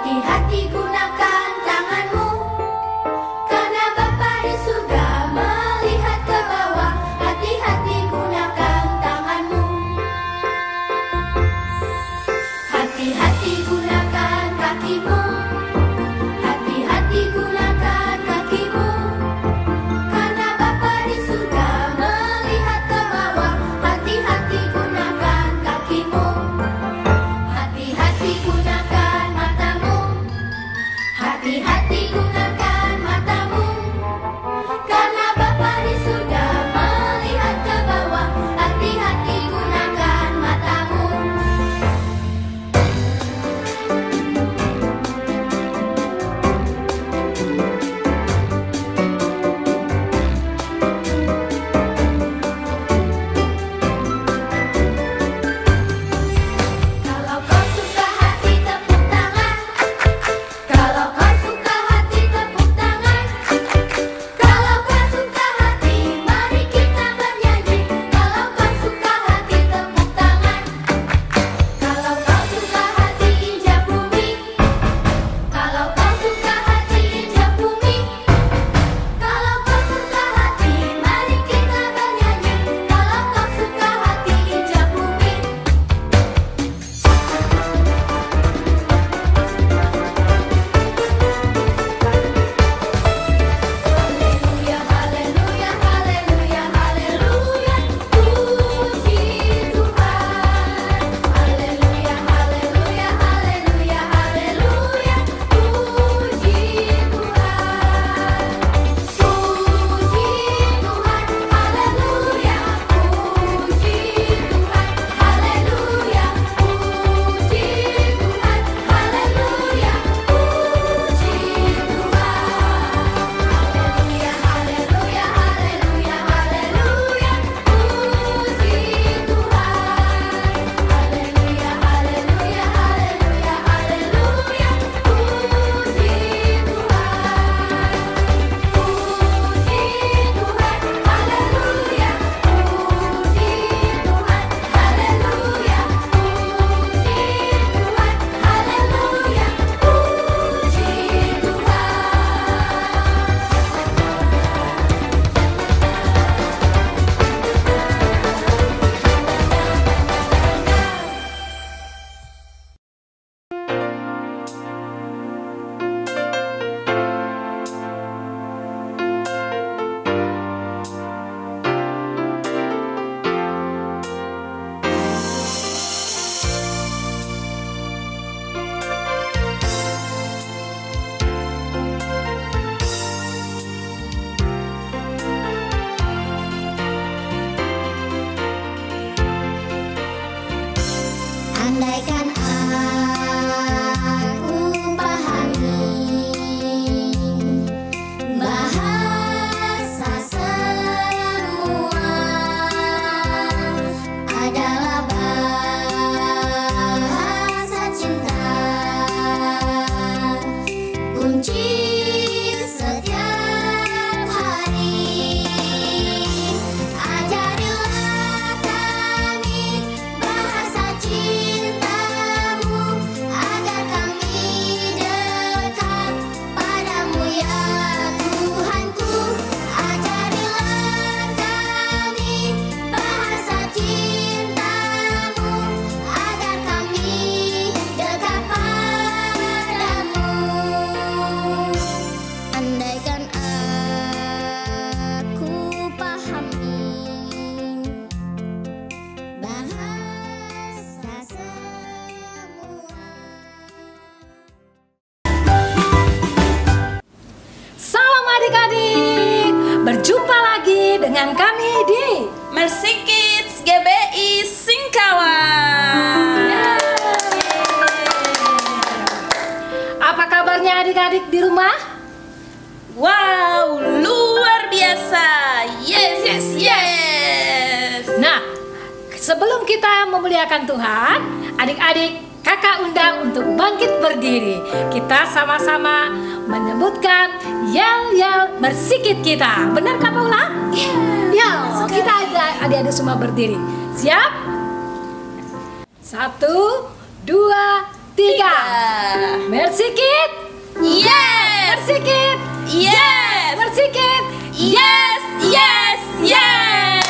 Hati-hati gunakan tanganmu, karena Bapa di surga melihat ke bawah. Hati-hati gunakan tanganmu. Hati-hati gunakan kakimu, hati-hati gunakan kakimu, karena Bapa di surga melihat ke bawah. Hati-hati gunakan kakimu. Hati-hati gunakan matamu, hati-hati gunakan matamu, karena Bapa di surga melihat ke bawah. Hati-hati gunakan matamu. Kalau kau suka hati tepuk tangan, kalau kau suka hati tepuk tangan, kalau kau suka hati mari kita bernyanyi. Kalau kau suka hati tepuk tangan, kalau kau suka hati injak bumi, kalau kau suka hati injak bumi, kalau kau suka hati mari kita bernyanyi. Kalau kau suka hati injak bumi. Haleluya, haleluya, haleluya, haleluya, puji Tuhan. Haleluya, haleluya, haleluya, haleluya, puji Tuhan. Puji Tuhan, haleluya, puji Tuhan, haleluya, puji Tuhan, haleluya, puji Tuhan. Haleluya, haleluya, haleluya, haleluya, puji Tuhan. Haleluya, haleluya, haleluya, haleluya, puji Tuhan. Puji Tuhan, haleluya, puji Tuhan, haleluya, puji Tuhan, haleluya, Andaikan aku pahami bahasa semua adalah bahasa cinta, kunci setiap hari. Ajarilah kami bahasa cintamu, agar kami dekat padamu ya Tuhanku. Ajarilah kami bahasa cintamu, agar kami dekat padamu. Andaikan aku pahami bahasa semua. Salam adik-adik, berjumpa lagi dengan kami di Mercy Kids GBI Singkawang. Apa kabarnya adik-adik di rumah? Wow, luar biasa. Yes, yes, yes. Nah, sebelum kita memuliakan Tuhan, adik-adik kakak undang untuk bangkit berdiri. Kita sama-sama menyebutkan yel-yel bersikit kita. Benar Kak Paula? Ya, kita adik-adik semua berdiri. Siap? 1, 2, 3. Bersikit. Yes. Bersikit. Yes. Bersikit. Yes. Yes. Yes.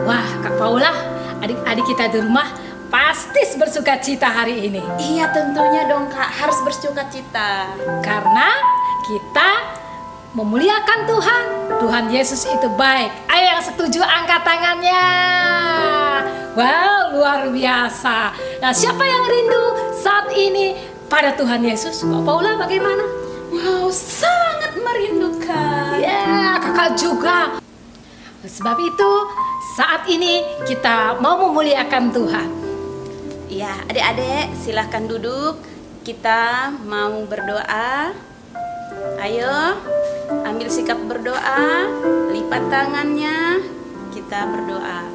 Wah, Kak Paula, adik-adik kita di rumah pasti bersuka cita hari ini. Iya, tentunya dong Kak, harus bersuka cita. Karena kita memuliakan Tuhan. Tuhan Yesus itu baik. Ayo yang setuju angkat tangannya. Wow, luar biasa. Nah, siapa yang rindu saat ini pada Tuhan Yesus? Kak Paula bagaimana? Wow, sangat merindukan. Ya, kakak juga. Sebab itu saat ini kita mau memuliakan Tuhan. Ya, adik-adik silahkan duduk. Kita mau berdoa. Ayo, ambil sikap berdoa. Lipat tangannya. Kita berdoa.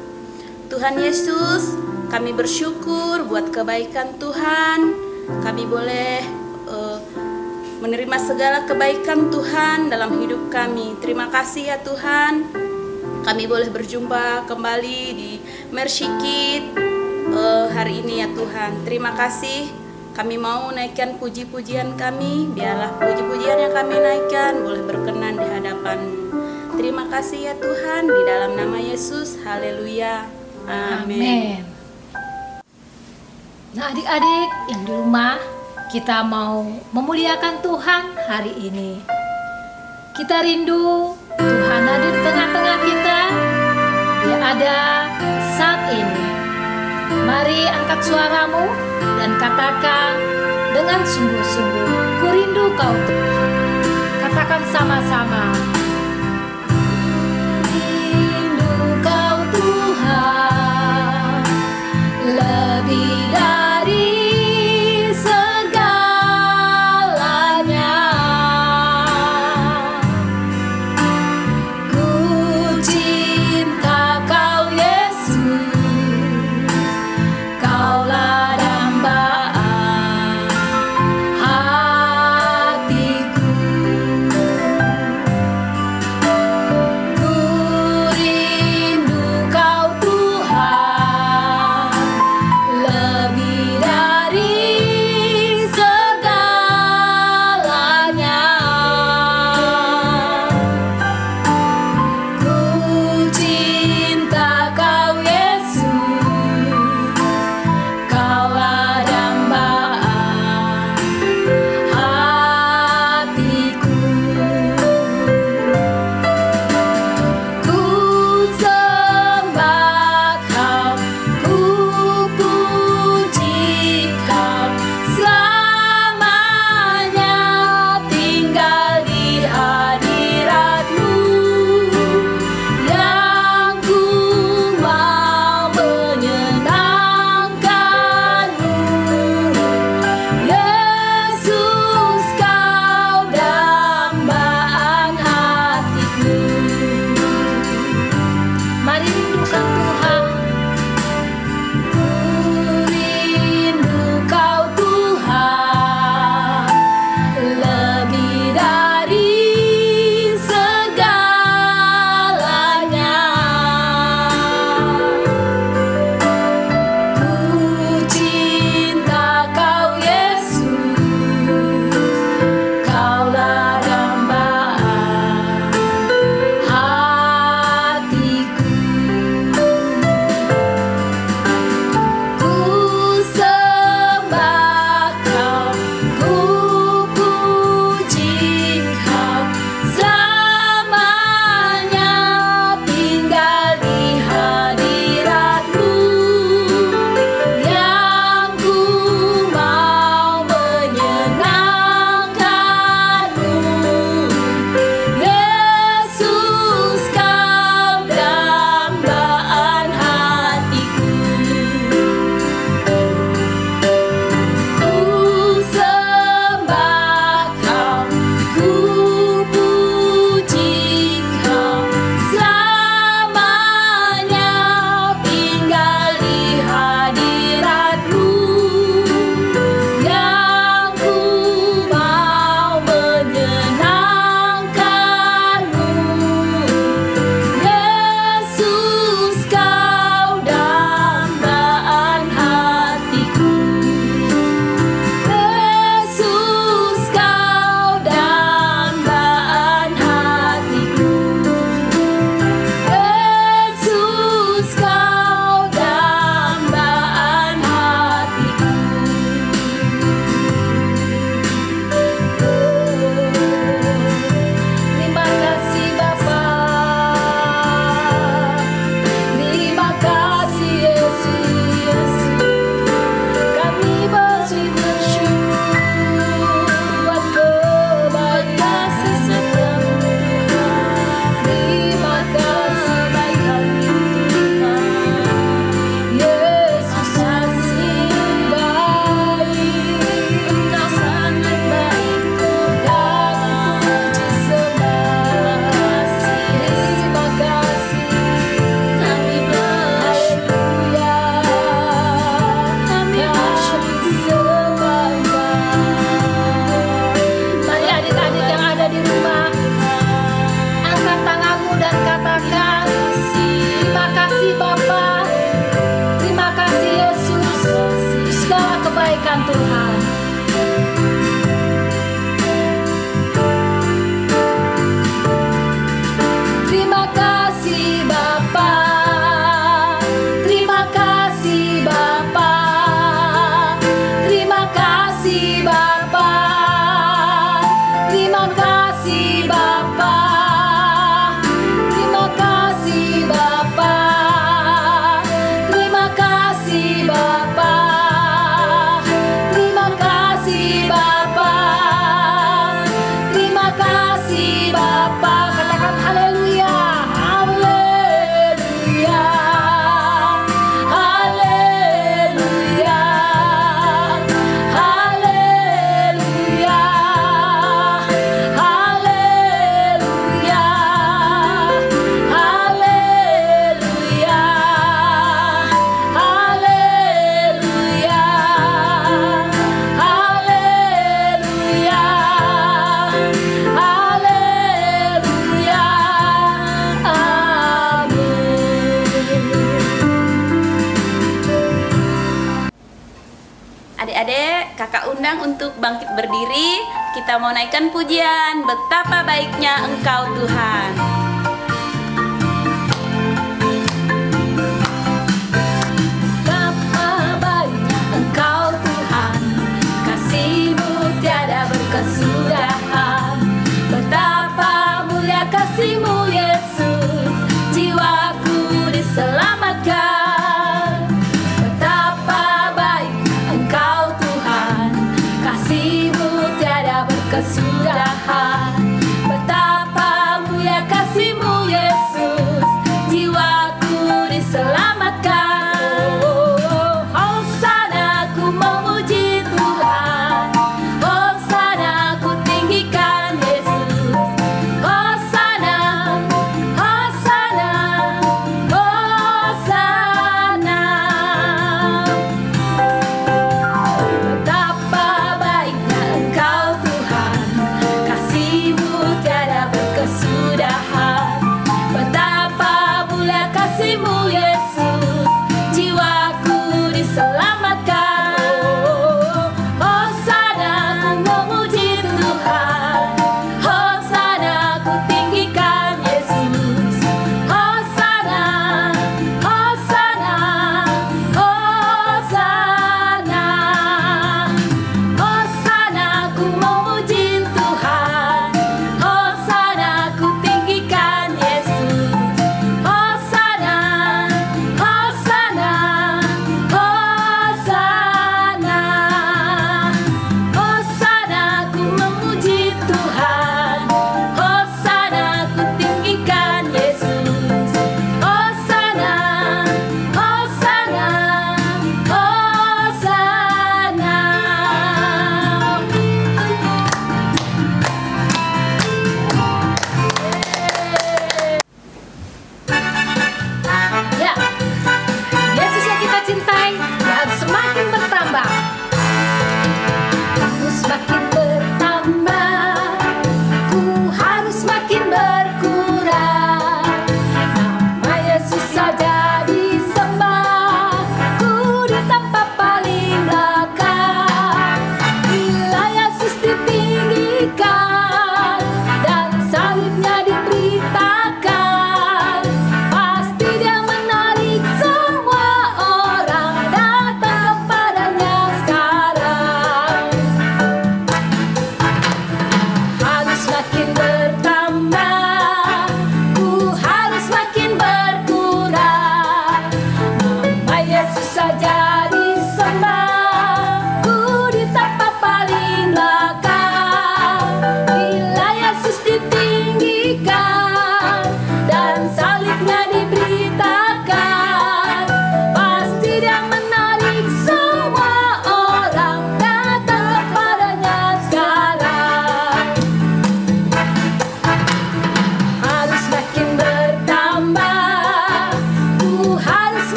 Tuhan Yesus, kami bersyukur buat kebaikan Tuhan. Kami boleh menerima segala kebaikan Tuhan dalam hidup kami. Terima kasih ya Tuhan. Kami boleh berjumpa kembali di Mercy Kids hari ini ya Tuhan. Terima kasih. Kami mau naikkan puji-pujian kami. Biarlah puji-pujian yang kami naikkan boleh berkenan di hadapan-Mu. Terima kasih ya Tuhan. Di dalam nama Yesus. Haleluya. Amin. Nah, adik-adik yang di rumah, kita mau memuliakan Tuhan hari ini. Kita rindu Tuhan ada di tengah-tengah kita. Dia ada saat ini. Mari angkat suaramu dan katakan dengan sungguh-sungguh, ku rindu kau. Katakan sama-sama. Rindu kau Tuhan, lebih dari segalanya. Ku cinta kau Yesus, kaulah dambaan hatiku. kebaikan Tuhan. Terima kasih Bapa, terima kasih Bapa, terima kasih Bapa, terima kasih Bapa, terima kasih Bapa, terima kasih Bapa, terima kasih Bapa, terima kasih Bapa. Katakan haleluya, haleluya, haleluya, haleluya, haleluya, haleluya, haleluya, haleluya, haleluya, amin. Adik-adik, kakak undang untuk bangkit berdiri. Kita mau naikkan pujian, betapa baiknya Engkau Tuhan. Betapa baiknya Engkau Tuhan, kasih-Mu tiada berkesudahan. Betapa mulia kasih-Mu Yesus, jiwaku diselamatkan. Betapa baiknya Engkau Tuhan, kasih-Mu tiada berkesudahan. Betapa mulia kasih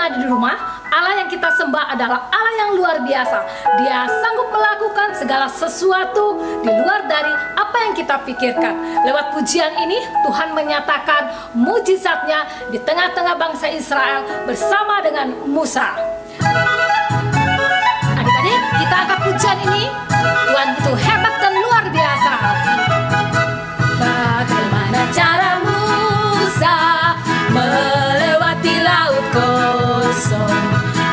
ada di rumah, Allah yang kita sembah adalah Allah yang luar biasa. Dia sanggup melakukan segala sesuatu di luar dari apa yang kita pikirkan. Lewat pujian ini, Tuhan menyatakan mujizatnya di tengah-tengah bangsa Israel bersama dengan Musa. Adik-adik, kita angkat pujian ini. Tuhan itu hebat dan luar biasa. Bagaimana cara Musa melewati laut kosong?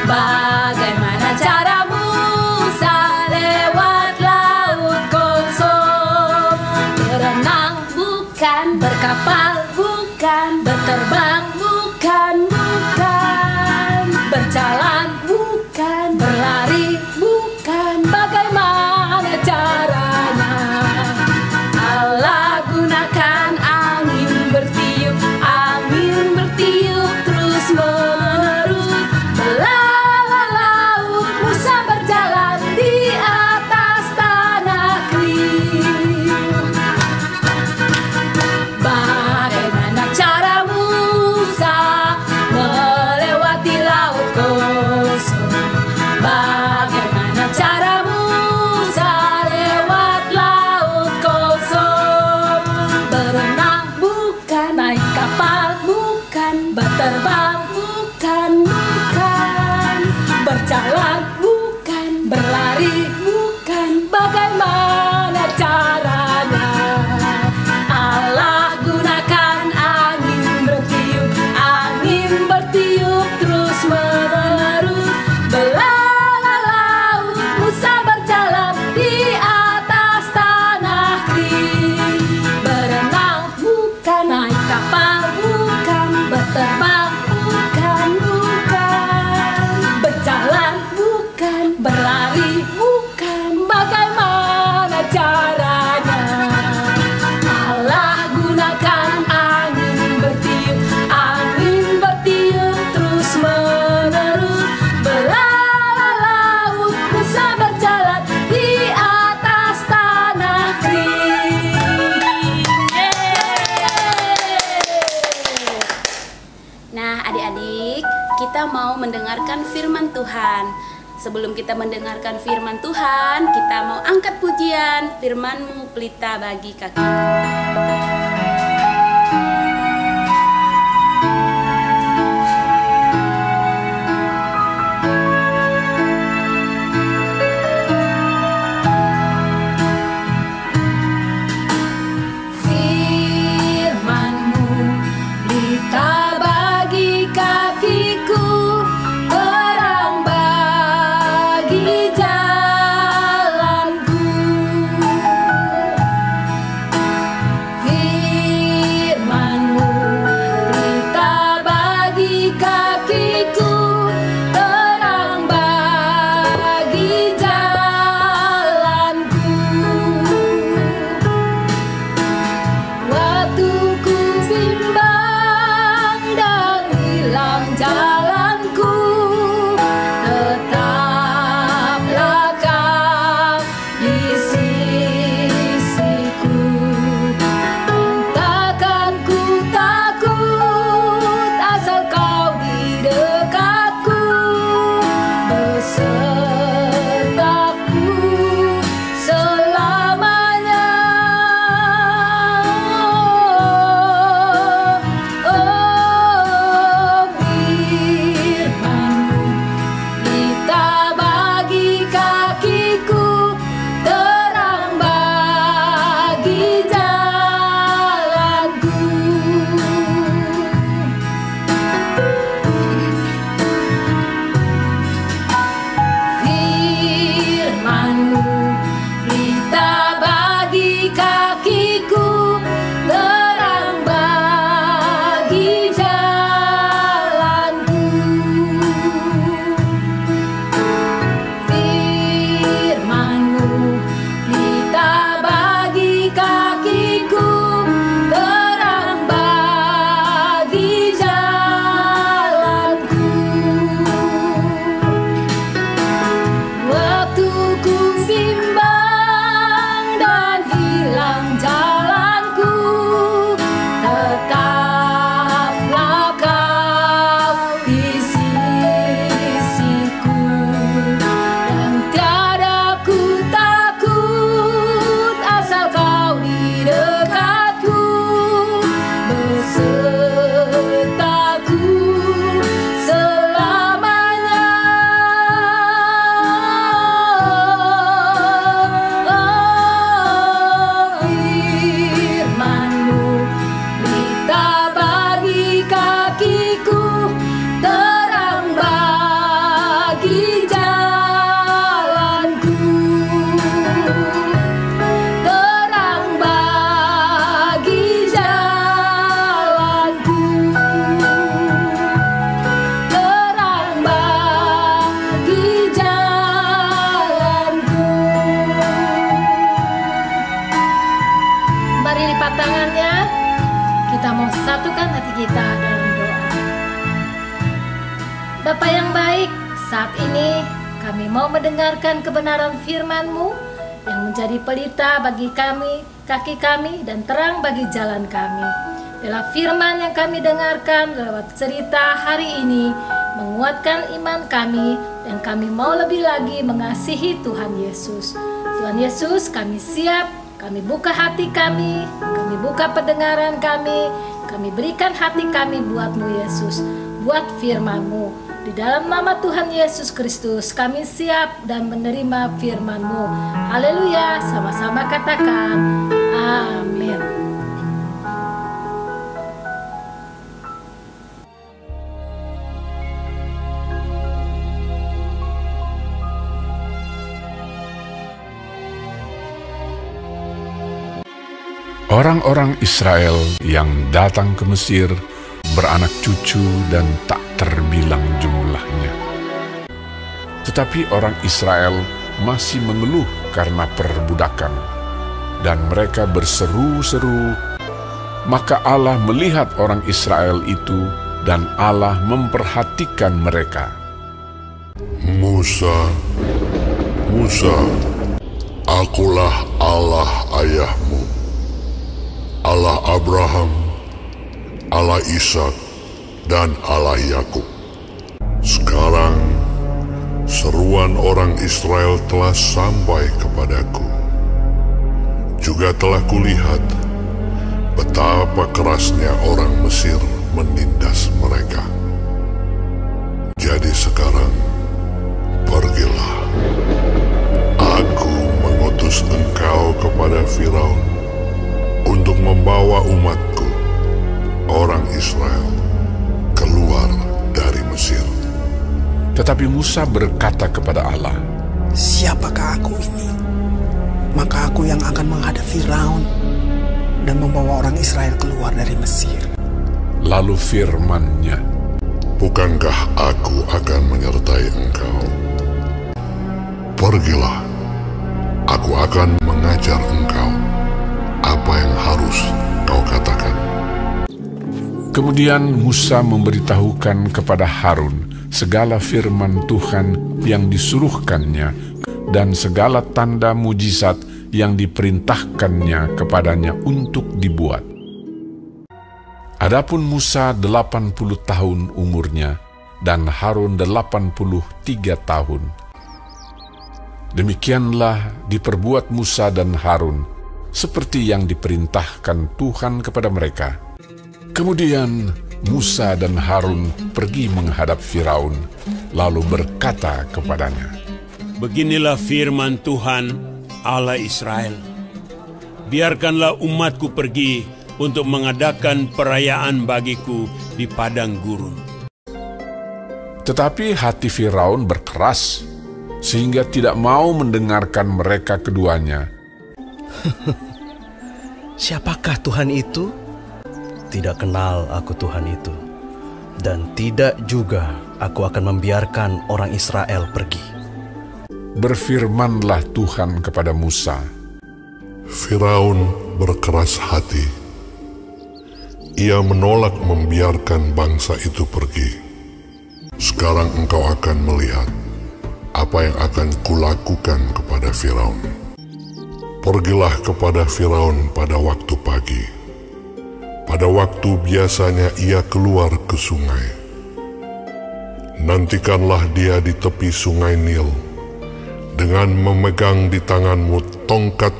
Bagaimana cara Musa lewat laut kosong? Berenang bukan, berkapal bukan, berterbang bukan, berjalan bukan, berlari bukan. Bagaimana caranya? Allah gunakan angin bertiup terus menerus. Belah laut, Musa berjalan di atas tanah kering. Bagaimana cara Musa melewati laut kosong? Bagaimana cara Musa lewat laut kosong? Berenang bukan, naik kapal bukan, berterbang bukan, berjalan bukan, berlari bukan. Bagaimana caranya? Allah gunakan angin bertiup terus menerus. Belah laut, Musa berjalan di atas tanah kering. Berenang bukan, naik kapal bukan, berterbang bukan, berjalan bukan, berlari bukan. Bagaimana caranya? Allah gunakan angin bertiup terus menerus. Belah laut, Musa berjalan di atas tanah kering. Nah, adik-adik, kita mau mendengarkan firman Tuhan. Sebelum kita mendengarkan firman Tuhan, kita mau angkat pujian firman-Mu pelita bagi kaki. Firman-Mu pelita bagi kakiku, terang bagi jalanku. firman-Nya, kita mau satukan hati kita dalam doa. Bapa yang baik, saat ini kami mau mendengarkan kebenaran firman-Mu yang menjadi pelita bagi kami, kaki kami, dan terang bagi jalan kami. Biarlah firman yang kami dengarkan lewat cerita hari ini menguatkan iman kami, dan kami mau lebih lagi mengasihi Tuhan Yesus. Tuhan Yesus, kami siap, kami buka hati kami buka pendengaran kami berikan hati kami buat-Mu Yesus, buat firman-Mu. Di dalam nama Tuhan Yesus Kristus kami siap dan menerima firman-Mu. Haleluya, sama-sama katakan amin. Orang-orang Israel yang datang ke Mesir beranak cucu dan tak terbilang jumlahnya. Tetapi orang Israel masih mengeluh karena perbudakan, dan mereka berseru-seru. Maka Allah melihat orang Israel itu, dan Allah memperhatikan mereka. Musa, Musa, akulah Allah ayahmu, Allah Abraham, Allah Ishak, dan Allah Yakub. Sekarang seruan orang Israel telah sampai kepadaku. Juga telah kulihat betapa kerasnya orang Mesir menindas mereka. Jadi sekarang pergilah, aku mengutus engkau kepada Firaun untuk membawa umatku, orang Israel, keluar dari Mesir. Tetapi Musa berkata kepada Allah, "Siapakah aku ini? Maka aku yang akan menghadap Firaun dan membawa orang Israel keluar dari Mesir." Lalu firman-Nya, Bukankah aku akan menyertai engkau? Pergilah, aku akan mengajar engkau apa yang harus kau katakan. Kemudian Musa memberitahukan kepada Harun segala firman Tuhan yang disuruhkannya dan segala tanda mujizat yang diperintahkannya kepadanya untuk dibuat. Adapun Musa 80 tahun umurnya dan Harun 83 tahun. Demikianlah diperbuat Musa dan Harun seperti yang diperintahkan Tuhan kepada mereka. Kemudian Musa dan Harun pergi menghadap Firaun, lalu berkata kepadanya, Beginilah firman Tuhan, Allah Israel. Biarkanlah umatku pergi untuk mengadakan perayaan bagiku di padang gurun. Tetapi hati Firaun berkeras, sehingga tidak mau mendengarkan mereka keduanya. Siapakah Tuhan itu? Tidak kenal aku Tuhan itu, dan tidak juga aku akan membiarkan orang Israel pergi. Berfirmanlah Tuhan kepada Musa, Firaun berkeras hati. Ia menolak membiarkan bangsa itu pergi. Sekarang engkau akan melihat apa yang akan kulakukan kepada Firaun. Pergilah kepada Firaun pada waktu pagi, pada waktu biasanya ia keluar ke sungai. Nantikanlah dia di tepi sungai Nil, dengan memegang di tanganmu tongkat.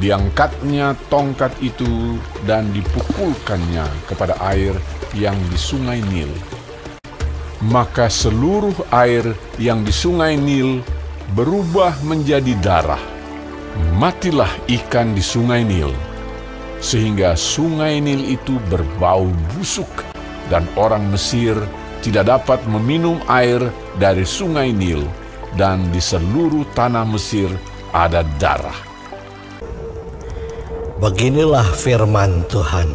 Diangkatnya tongkat itu dan dipukulkannya kepada air yang di sungai Nil. Maka seluruh air yang di sungai Nil berubah menjadi darah. Matilah ikan di sungai Nil, sehingga sungai Nil itu berbau busuk, dan orang Mesir tidak dapat meminum air dari sungai Nil, dan di seluruh tanah Mesir ada darah. Beginilah firman Tuhan,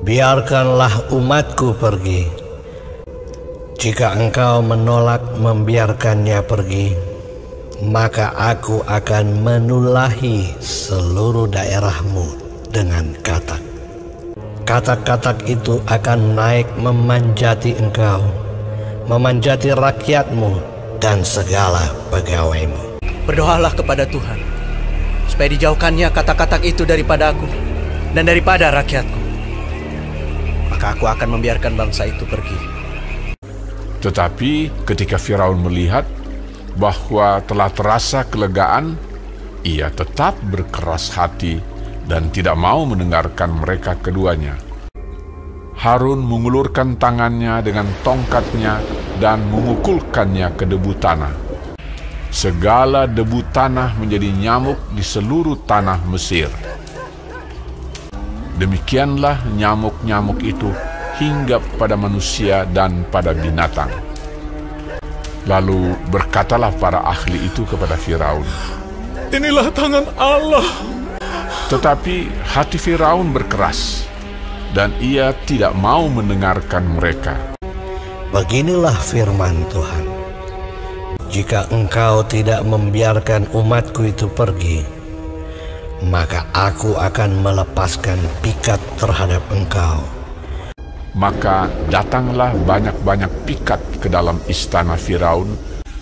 biarkanlah umatku pergi. Jika engkau menolak membiarkannya pergi, maka aku akan menulahi seluruh daerahmu dengan katak. Katak-katak itu akan naik memanjati engkau, memanjati rakyatmu dan segala pegawaimu. Berdoalah kepada Tuhan, supaya dijauhkannya katak-katak itu daripada aku dan daripada rakyatku. Maka aku akan membiarkan bangsa itu pergi. Tetapi ketika Firaun melihat bahwa telah terasa kelegaan, ia tetap berkeras hati dan tidak mau mendengarkan mereka keduanya. Harun mengulurkan tangannya dengan tongkatnya dan memukulkannya ke debu tanah. Segala debu tanah menjadi nyamuk di seluruh tanah Mesir. Demikianlah nyamuk-nyamuk itu hinggap pada manusia dan pada binatang. Lalu berkatalah para ahli itu kepada Firaun, "Inilah tangan Allah." Tetapi hati Firaun berkeras, dan ia tidak mau mendengarkan mereka. Beginilah firman Tuhan, jika engkau tidak membiarkan umatku itu pergi, maka aku akan melepaskan pikat terhadap engkau. Maka datanglah banyak-banyak pikat ke dalam istana Firaun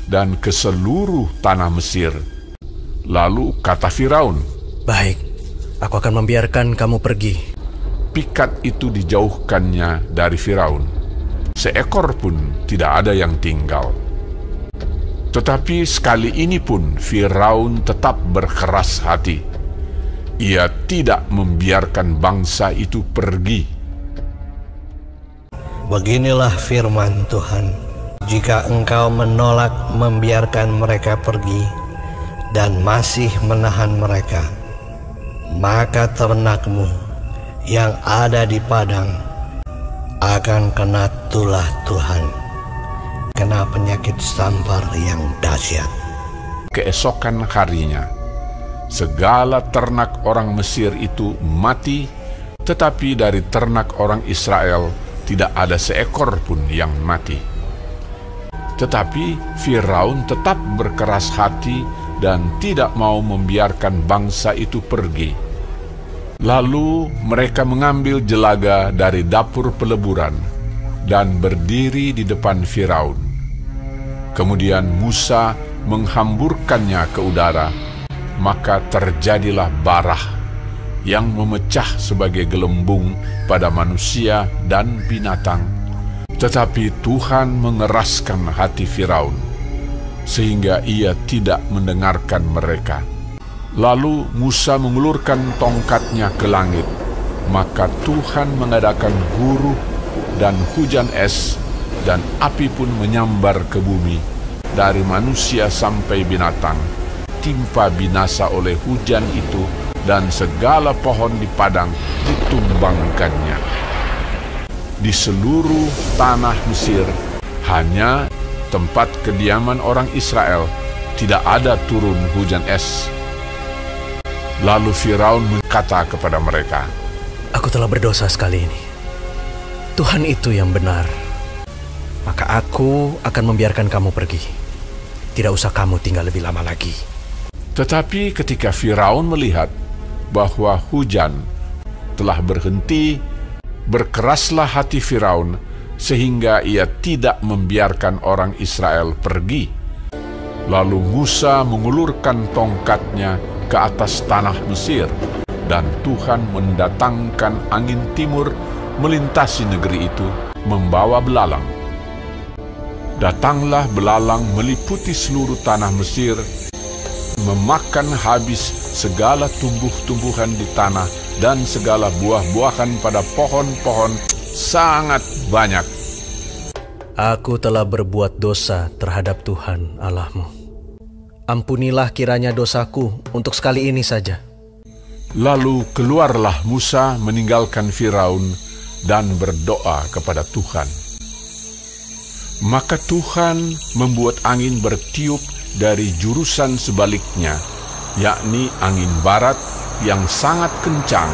dan ke seluruh tanah Mesir. Lalu kata Firaun, "Baik, aku akan membiarkan kamu pergi." Pikat itu dijauhkannya dari Firaun. Seekor pun tidak ada yang tinggal. Tetapi sekali ini pun Firaun tetap berkeras hati. Ia tidak membiarkan bangsa itu pergi. Beginilah firman Tuhan, jika engkau menolak membiarkan mereka pergi dan masih menahan mereka, maka ternakmu yang ada di padang akan kena tulah Tuhan, kena penyakit sampar yang dahsyat. Keesokan harinya, segala ternak orang Mesir itu mati, tetapi dari ternak orang Israel tidak ada seekor pun yang mati. Tetapi Firaun tetap berkeras hati dan tidak mau membiarkan bangsa itu pergi. Lalu mereka mengambil jelaga dari dapur peleburan dan berdiri di depan Firaun. Kemudian Musa menghamburkannya ke udara, maka terjadilah barah yang memecah sebagai gelembung pada manusia dan binatang. Tetapi Tuhan mengeraskan hati Firaun, sehingga ia tidak mendengarkan mereka. Lalu Musa mengulurkan tongkatnya ke langit, maka Tuhan mengadakan guruh dan hujan es, dan api pun menyambar ke bumi, dari manusia sampai binatang. Timpa binasa oleh hujan itu, dan segala pohon di padang ditumbangkannya. Di seluruh tanah Mesir, hanya tempat kediaman orang Israel, tidak ada turun hujan es. Lalu Firaun berkata kepada mereka, "Aku telah berdosa sekali ini. Tuhan itu yang benar. Maka aku akan membiarkan kamu pergi. Tidak usah kamu tinggal lebih lama lagi." Tetapi ketika Firaun melihat bahwa hujan telah berhenti, berkeraslah hati Firaun sehingga ia tidak membiarkan orang Israel pergi. Lalu Musa mengulurkan tongkatnya ke atas tanah Mesir, dan Tuhan mendatangkan angin timur melintasi negeri itu membawa belalang. Datanglah belalang meliputi seluruh tanah Mesir, memakan habis segala tumbuh-tumbuhan di tanah dan segala buah-buahan pada pohon-pohon sangat banyak. Aku telah berbuat dosa terhadap Tuhan Allahmu. Ampunilah kiranya dosaku untuk sekali ini saja. Lalu keluarlah Musa meninggalkan Firaun dan berdoa kepada Tuhan. Maka Tuhan membuat angin bertiup dari jurusan sebaliknya, yakni angin barat yang sangat kencang,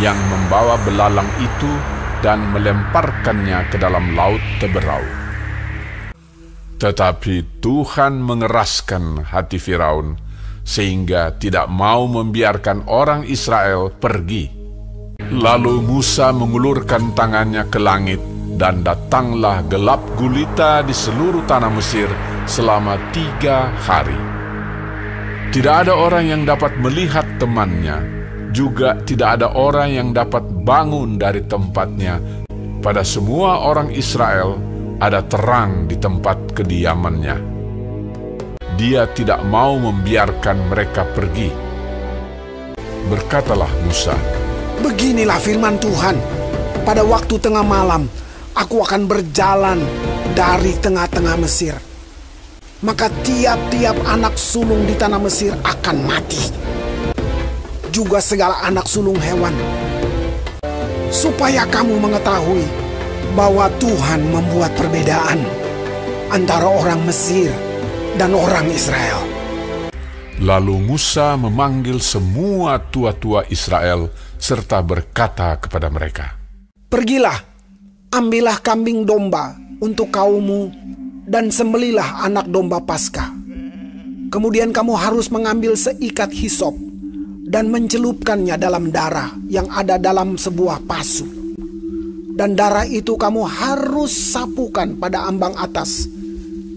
yang membawa belalang itu dan melemparkannya ke dalam laut Teberau. Tetapi Tuhan mengeraskan hati Firaun, sehingga tidak mau membiarkan orang Israel pergi. Lalu Musa mengulurkan tangannya ke langit, dan datanglah gelap gulita di seluruh tanah Mesir selama 3 hari. Tidak ada orang yang dapat melihat temannya, juga tidak ada orang yang dapat bangun dari tempatnya. Pada semua orang Israel ada terang di tempat kediamannya. Dia tidak mau membiarkan mereka pergi. Berkatalah Musa, Beginilah firman Tuhan, pada waktu tengah malam, aku akan berjalan dari tengah-tengah Mesir. Maka tiap-tiap anak sulung di tanah Mesir akan mati. Juga segala anak sulung hewan. Supaya kamu mengetahui bahwa Tuhan membuat perbedaan antara orang Mesir dan orang Israel. Lalu Musa memanggil semua tua-tua Israel serta berkata kepada mereka, Pergilah, ambillah kambing domba untuk kaummu dan sembelilah anak domba Paskah. Kemudian kamu harus mengambil seikat hisop dan mencelupkannya dalam darah yang ada dalam sebuah pasu. Dan darah itu kamu harus sapukan pada ambang atas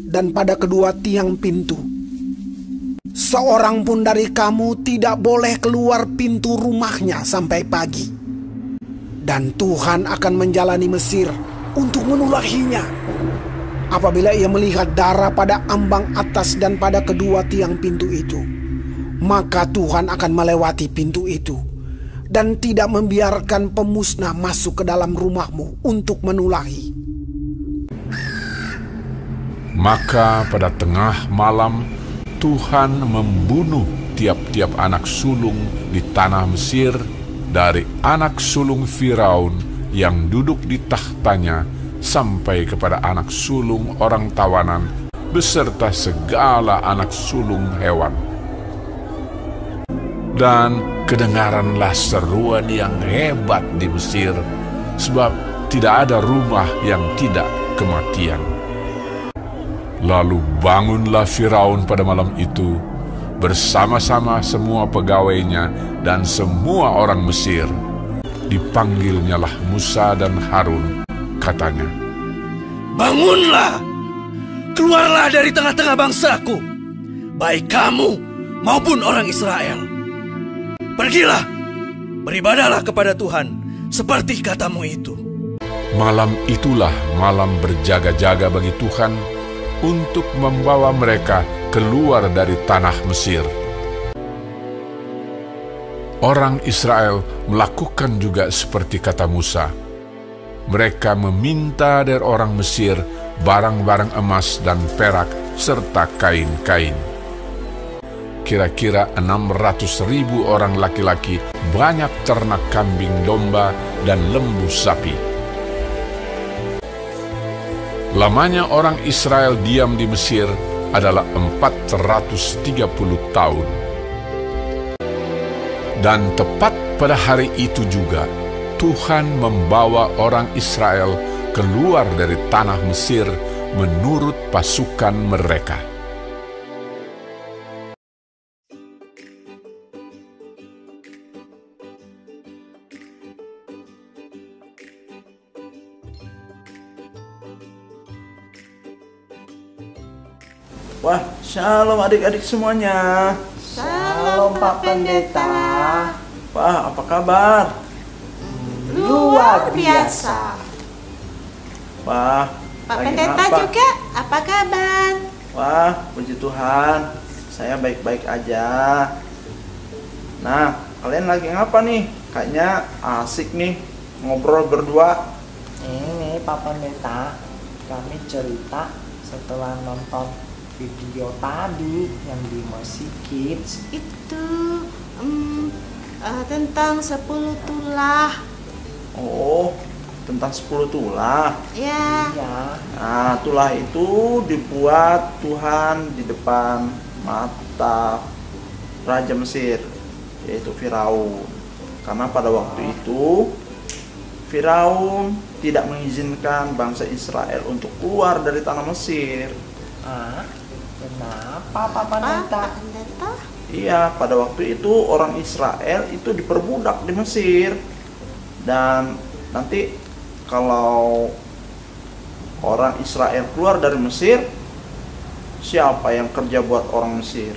dan pada kedua tiang pintu. Seorang pun dari kamu tidak boleh keluar pintu rumahnya sampai pagi. Dan Tuhan akan menjalani Mesir untuk menulahinya. Apabila ia melihat darah pada ambang atas dan pada kedua tiang pintu itu, maka Tuhan akan melewati pintu itu dan tidak membiarkan pemusnah masuk ke dalam rumahmu untuk menulahi. Maka pada tengah malam Tuhan membunuh tiap-tiap anak sulung di tanah Mesir, dari anak sulung Firaun yang duduk di tahtanya sampai kepada anak sulung orang tawanan beserta segala anak sulung hewan. Dan kedengaranlah seruan yang hebat di Mesir, sebab tidak ada rumah yang tidak kematian. Lalu bangunlah Firaun pada malam itu bersama-sama semua pegawainya dan semua orang Mesir. Dipanggilnyalah Musa dan Harun, katanya, Bangunlah, keluarlah dari tengah-tengah bangsaku, baik kamu maupun orang Israel. Pergilah, beribadahlah kepada Tuhan seperti katamu itu. Malam itulah malam berjaga-jaga bagi Tuhan untuk membawa mereka keluar dari tanah Mesir. Orang Israel melakukan juga seperti kata Musa. Mereka meminta dari orang Mesir barang-barang emas dan perak serta kain-kain. Kira-kira 600.000 orang laki-laki, banyak ternak kambing domba dan lembu sapi. Lamanya orang Israel diam di Mesir adalah 430 tahun. Dan tepat pada hari itu juga, Tuhan membawa orang Israel keluar dari tanah Mesir menurut pasukan mereka. Wah, shalom adik-adik semuanya. Shalom Pak Pendeta. Pak, apa kabar? Luar biasa. Pak Pendeta apa? juga, apa kabar? Wah, puji Tuhan, saya baik-baik aja. Nah, kalian lagi ngapa nih? Kayaknya asik nih ngobrol berdua. Ini Pak Pendeta, kami cerita setelah nonton video tadi yang di Mercy Kids. Itu tentang 10 tulah. Oh, tentang 10 tulah. Ya. Nah, tulah itu dibuat Tuhan di depan mata Raja Mesir, yaitu Firaun. Karena pada waktu itu Firaun tidak mengizinkan bangsa Israel untuk keluar dari tanah Mesir. Kenapa Pak Pendeta? Iya, pada waktu itu orang Israel itu diperbudak di Mesir. Dan nanti kalau orang Israel keluar dari Mesir, siapa yang kerja buat orang Mesir?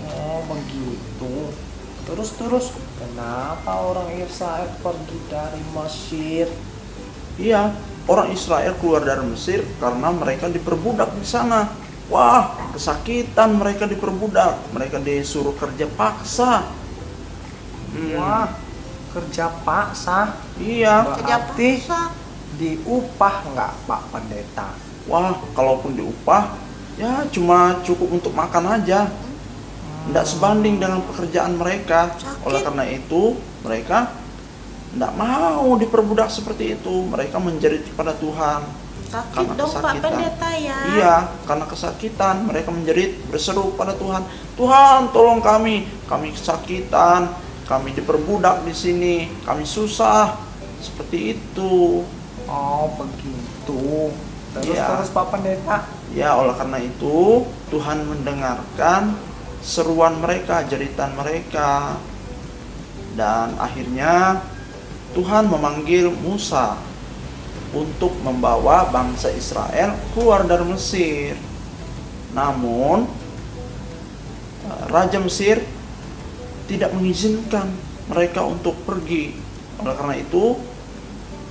Oh begitu. Terus kenapa orang Israel pergi dari Mesir? Iya, orang Israel keluar dari Mesir karena mereka diperbudak di sana. Wah, kesakitan mereka diperbudak. Mereka disuruh kerja paksa. Wah, kerja paksa? Iya. Berarti diupah nggak Pak Pendeta? Wah, kalaupun diupah, ya cuma cukup untuk makan aja. Tidak sebanding dengan pekerjaan mereka. Oleh karena itu, mereka tidak mau diperbudak seperti itu. Mereka menjerit kepada Tuhan. Sakit dong Pak Pendeta ya. Iya, karena kesakitan mereka menjerit, berseru pada Tuhan. Tuhan, tolong kami kesakitan, kami diperbudak di sini, kami susah. Seperti itu. Oh, begitu. Terus Pak Pendeta? Ya, oleh karena itu Tuhan mendengarkan seruan mereka, jeritan mereka. Dan akhirnya Tuhan memanggil Musa untuk membawa bangsa Israel keluar dari Mesir. Namun Raja Mesir tidak mengizinkan mereka untuk pergi. Oleh karena itu,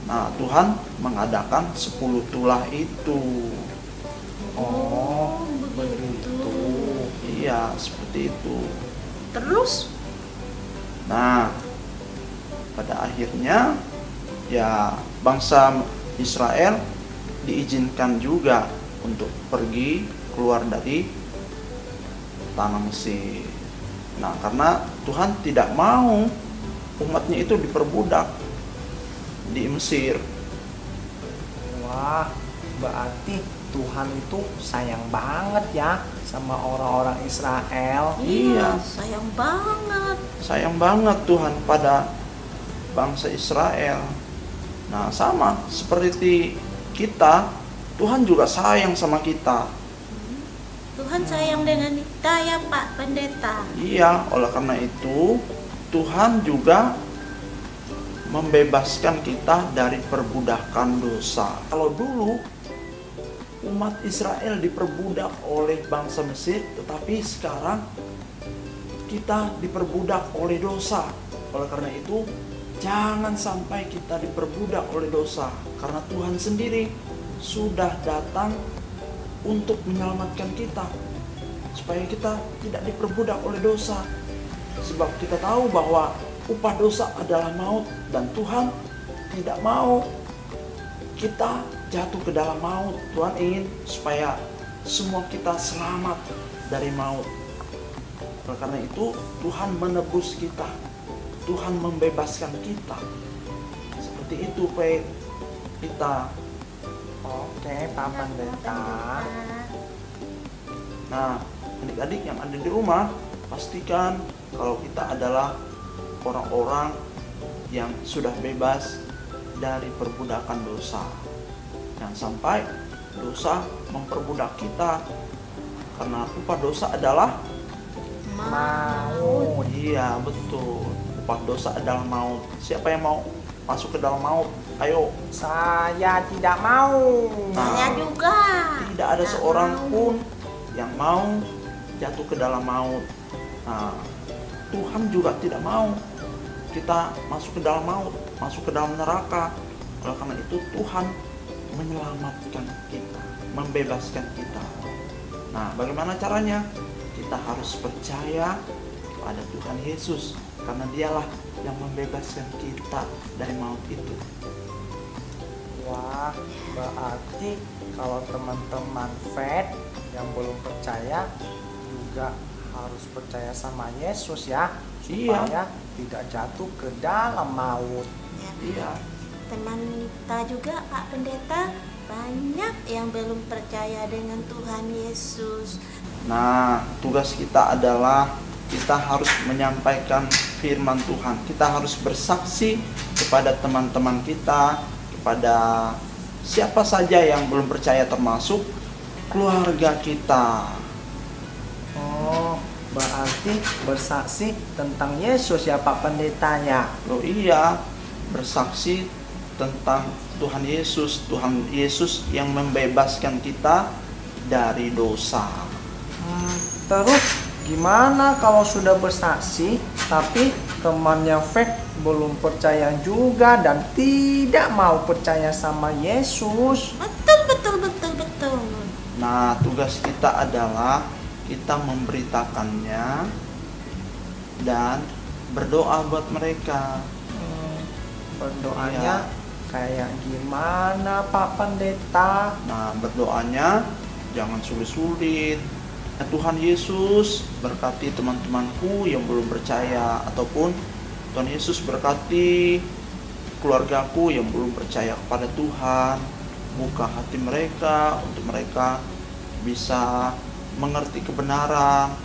Tuhan mengadakan 10 tulah itu. Oh, begitu. Iya, seperti itu. Terus? Nah, pada akhirnya ya bangsa Israel diizinkan juga untuk pergi keluar dari tanah Mesir. Nah, karena Tuhan tidak mau umatnya itu diperbudak di Mesir. Wah, berarti Tuhan itu sayang banget ya sama orang-orang Israel. Iya, sayang banget. Sayang banget Tuhan pada bangsa Israel. Nah, sama seperti kita, Tuhan juga sayang sama kita. Tuhan sayang dengan kita ya Pak Pendeta. Iya, oleh karena itu Tuhan juga membebaskan kita dari perbudakan dosa. Kalau dulu umat Israel diperbudak oleh bangsa Mesir, tetapi sekarang kita diperbudak oleh dosa. Oleh karena itu, jangan sampai kita diperbudak oleh dosa, karena Tuhan sendiri sudah datang untuk menyelamatkan kita, supaya kita tidak diperbudak oleh dosa. Sebab kita tahu bahwa upah dosa adalah maut, dan Tuhan tidak mau kita jatuh ke dalam maut. Tuhan ingin supaya semua kita selamat dari maut. Oleh karena itu, Tuhan menebus kita. Tuhan membebaskan kita. Seperti itu kita. Oke, Pak Pendeta. Nah, adik-adik yang ada di rumah, pastikan kalau kita adalah orang-orang yang sudah bebas dari perbudakan dosa. Jangan sampai dosa memperbudak kita, karena upah dosa adalah maut. Iya, betul. Upah dosa adalah maut. Siapa yang mau masuk ke dalam maut? Ayo. Saya tidak mau. Saya juga. Tidak ada seorang pun yang mau jatuh ke dalam maut. Nah, Tuhan juga tidak mau kita masuk ke dalam maut, masuk ke dalam neraka. Oleh karena itu Tuhan menyelamatkan kita, membebaskan kita. Nah, bagaimana caranya? Kita harus percaya pada Tuhan Yesus, karena dialah yang membebaskan kita dari maut itu. Wah, berarti kalau teman-teman Fed yang belum percaya juga harus percaya sama Yesus ya, supaya tidak jatuh ke dalam maut. Iya. Teman kita juga Pak Pendeta, banyak yang belum percaya dengan Tuhan Yesus. Nah, tugas kita adalah kita harus menyampaikan firman Tuhan. Kita harus bersaksi kepada teman-teman kita, kepada siapa saja yang belum percaya, termasuk keluarga kita. Oh, berarti bersaksi tentang Yesus ya Pak Pendetanya. Loh iya, bersaksi tentang Tuhan Yesus yang membebaskan kita dari dosa. Terus gimana kalau sudah bersaksi tapi temannya Fred belum percaya juga dan tidak mau percaya sama Yesus? Betul. Nah, tugas kita adalah kita memberitakannya dan berdoa buat mereka. Berdoanya kayak gimana Pak Pendeta? Nah, berdoanya jangan sulit-sulit. Tuhan Yesus berkati teman-temanku yang belum percaya, ataupun Tuhan Yesus berkati keluargaku yang belum percaya kepada Tuhan. Buka hati mereka untuk mereka bisa mengerti kebenaran,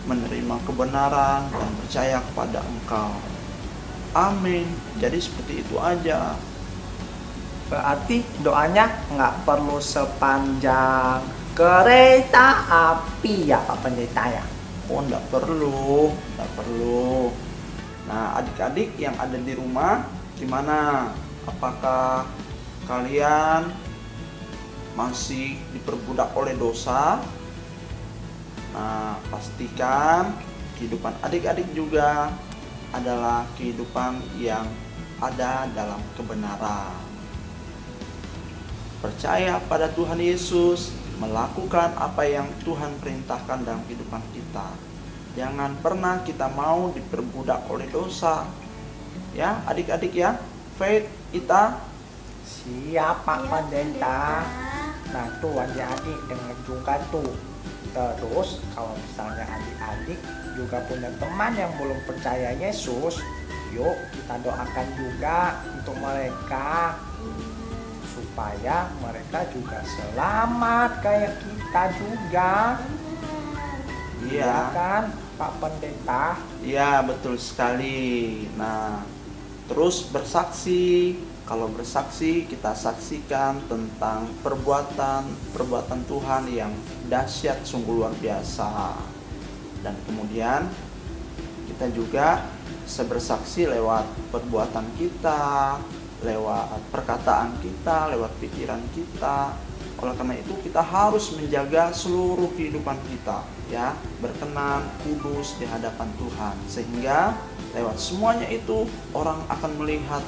menerima kebenaran, dan percaya kepada Engkau. Amin. Jadi seperti itu aja. Berarti doanya nggak perlu sepanjang kereta api ya Pak Pendeta ya? Oh, nggak perlu. Nah, adik-adik yang ada di rumah, gimana? Apakah kalian masih diperbudak oleh dosa? Nah, pastikan kehidupan adik-adik juga adalah kehidupan yang ada dalam kebenaran. Percaya pada Tuhan Yesus, melakukan apa yang Tuhan perintahkan dalam kehidupan kita. Jangan pernah kita mau diperbudak oleh dosa. Ya, adik-adik ya. Faith, Ita. Siap Pak Pendeta. Nah tuh adik-adik dengar juga tuh. Terus kalau misalnya adik-adik juga punya teman yang belum percaya Yesus, yuk kita doakan juga untuk mereka supaya mereka juga selamat kayak kita juga. Iya kan Pak Pendeta? Iya, betul sekali. Nah, terus bersaksi. Kalau bersaksi, kita saksikan tentang perbuatan Tuhan yang dahsyat, sungguh luar biasa. Dan kemudian kita juga bisa bersaksi lewat perbuatan kita, lewat perkataan kita, lewat pikiran kita. Oleh karena itu kita harus menjaga seluruh kehidupan kita, ya, berkenan, kudus di hadapan Tuhan, sehingga lewat semuanya itu orang akan melihat,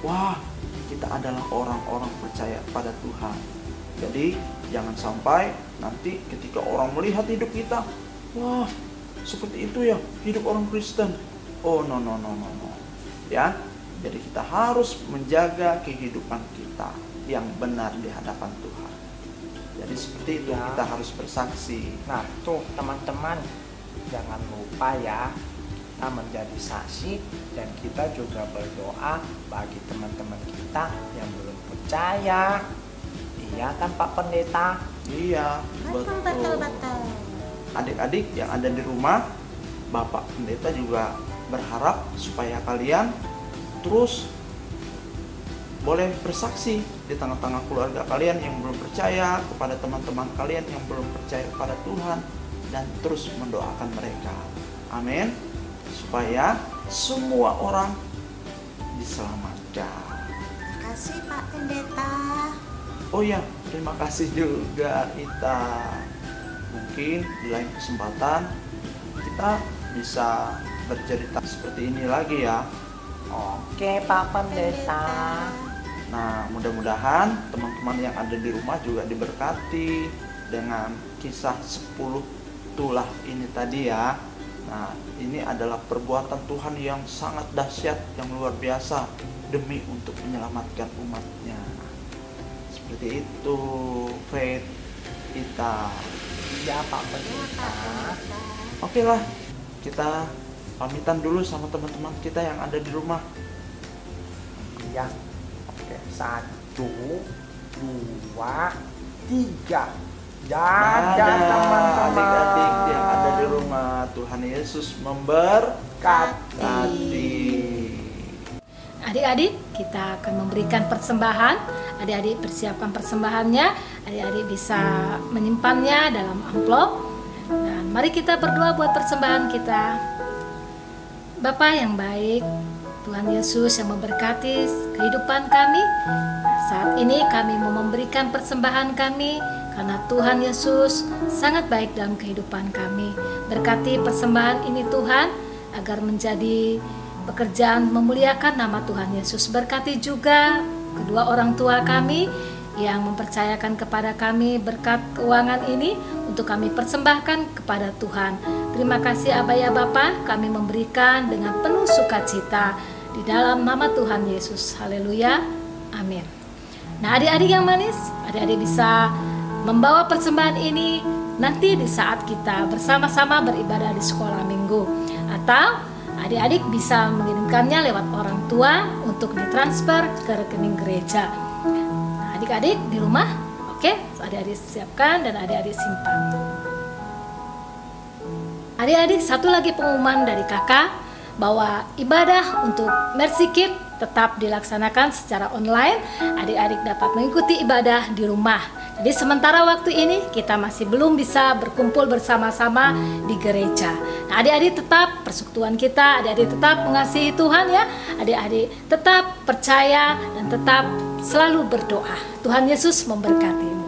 wah, kita adalah orang-orang percaya pada Tuhan. Jadi jangan sampai nanti ketika orang melihat hidup kita, wah, seperti itu ya hidup orang Kristen. Oh, no. Ya, jadi kita harus menjaga kehidupan kita yang benar di hadapan Tuhan. Jadi seperti itu ya. Kita harus bersaksi. Nah tuh teman-teman, jangan lupa ya, kita menjadi saksi dan kita juga berdoa bagi teman-teman kita yang belum percaya. Iya kan Pak Pendeta? Iya, betul. Adik-adik yang ada di rumah, Bapak Pendeta juga berharap supaya kalian terus boleh bersaksi di tengah-tengah keluarga kalian yang belum percaya, kepada teman-teman kalian yang belum percaya kepada Tuhan, dan terus mendoakan mereka. Amin. Supaya semua orang diselamatkan. Terima kasih Pak Pendeta. Oh ya, terima kasih juga Ita. Mungkin di lain kesempatan kita bisa bercerita seperti ini lagi ya. Oke Pak Pendeta. Nah, mudah-mudahan teman-teman yang ada di rumah juga diberkati dengan kisah 10 tulah ini tadi ya. Nah, ini adalah perbuatan Tuhan yang sangat dahsyat, yang luar biasa demi untuk menyelamatkan umatnya. Seperti itu, Faith, Ita. Iya Pak Pendeta. Oke lah, kita pamitan dulu sama teman-teman kita yang ada di rumah. Iya. Oke, 1, 2, 3. Dadah teman-teman. Adik-adik yang ada di rumah, Tuhan Yesus memberkati. Adik-adik, kita akan memberikan persembahan. Adik-adik persiapkan persembahannya. Adik-adik bisa menyimpannya dalam amplop. Dan mari kita berdoa buat persembahan kita. Bapa yang baik, Tuhan Yesus yang memberkati kehidupan kami. Saat ini kami mau memberikan persembahan kami karena Tuhan Yesus sangat baik dalam kehidupan kami. Berkati persembahan ini Tuhan agar menjadi pekerjaan memuliakan nama Tuhan Yesus. Berkati juga kedua orang tua kami yang mempercayakan kepada kami berkat keuangan ini untuk kami persembahkan kepada Tuhan. Terima kasih Aba ya Bapa, kami memberikan dengan penuh sukacita di dalam nama Tuhan Yesus. Haleluya, amin. Nah adik-adik yang manis, adik-adik bisa membawa persembahan ini nanti di saat kita bersama-sama beribadah di sekolah minggu, atau adik-adik bisa mengirimkannya lewat orang tua untuk ditransfer ke rekening gereja. Nah, adik-adik di rumah, oke, adik-adik siapkan dan adik-adik simpan. Adik-adik, satu lagi pengumuman dari kakak bahwa ibadah untuk Mercy Kids tetap dilaksanakan secara online. Adik-adik dapat mengikuti ibadah di rumah. Jadi sementara waktu ini kita masih belum bisa berkumpul bersama-sama di gereja. Nah, adik-adik tetap persekutuan kita, adik-adik tetap mengasihi Tuhan ya. Adik-adik tetap percaya dan tetap selalu berdoa. Tuhan Yesus memberkatimu.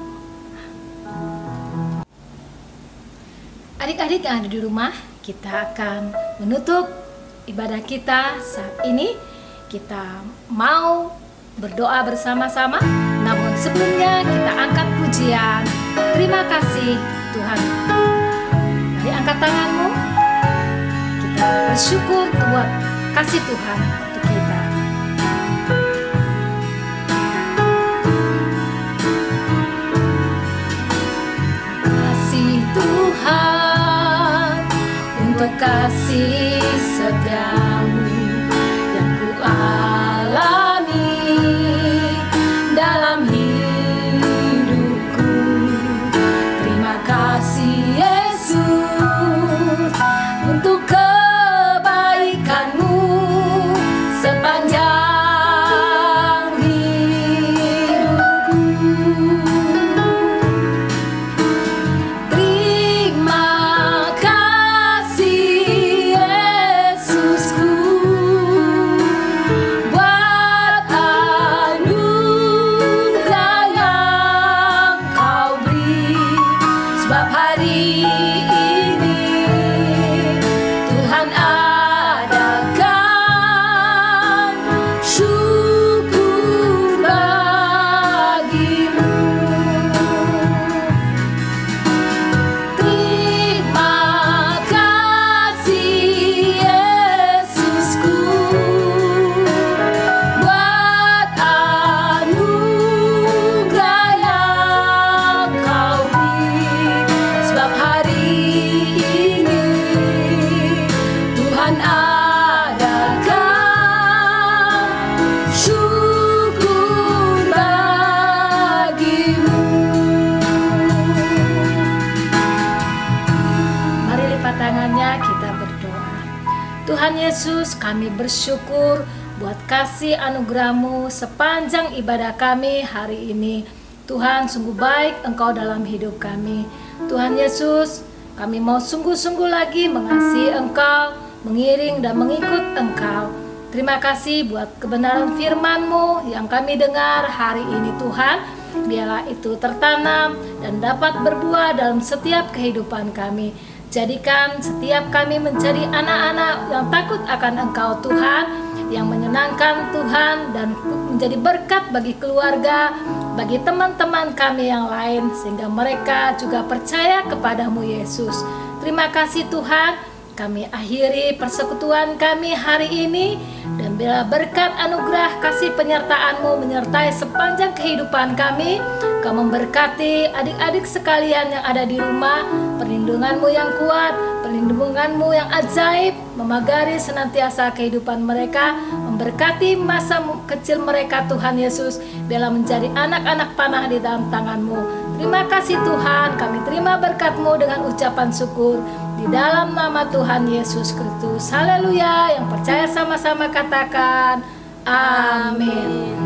Adik-adik yang ada di rumah, kita akan menutup ibadah kita saat ini. Kita mau berdoa bersama-sama, namun sebelumnya kita angkat pujian. Terima kasih Tuhan. Mari angkat tanganmu. Kita bersyukur buat kasih Tuhan untuk kita. Kasih Tuhan untuk kasih setiamu yang ku alami dalam hidupku. Terima kasih Yesus untuk kebaikanmu sepanjang hidupku. Terima kasih Yesusku buat anugerah yang kau beri, sebab hari ini Tuhan adakan syukur bagimu. Terima kasih Yesusku buat anugerah yang kau beri, sebab hari ini Tuhan adakan syukur bagimu. Mari lipat tangannya, kita berdoa. Tuhan Yesus, kami bersyukur buat kasih anugerah-Mu sepanjang ibadah kami hari ini. Tuhan, sungguh baik Engkau dalam hidup kami. Tuhan Yesus, kami mau sungguh-sungguh lagi mengasihi Engkau, mengiring dan mengikut Engkau. Terima kasih buat kebenaran firman-Mu yang kami dengar hari ini Tuhan. Biarlah itu tertanam dan dapat berbuah dalam setiap kehidupan kami. Jadikan setiap kami menjadi anak-anak yang takut akan Engkau Tuhan, yang menyenangkan Tuhan dan menjadi berkat bagi keluarga, bagi teman-teman kami yang lain, sehingga mereka juga percaya kepadamu Yesus. Terima kasih Tuhan, kami akhiri persekutuan kami hari ini, dan bila berkat anugerah kasih penyertaan-Mu menyertai sepanjang kehidupan kami. Kau memberkati adik-adik sekalian yang ada di rumah, perlindungan-Mu yang kuat, perlindungan-Mu yang ajaib, memagari senantiasa kehidupan mereka, memberkati masa kecil mereka Tuhan Yesus, biarlah menjadi anak-anak panah di dalam tangan-Mu. Terima kasih Tuhan, kami terima berkat-Mu dengan ucapan syukur, di dalam nama Tuhan Yesus Kristus. Haleluya, yang percaya sama-sama katakan, amin.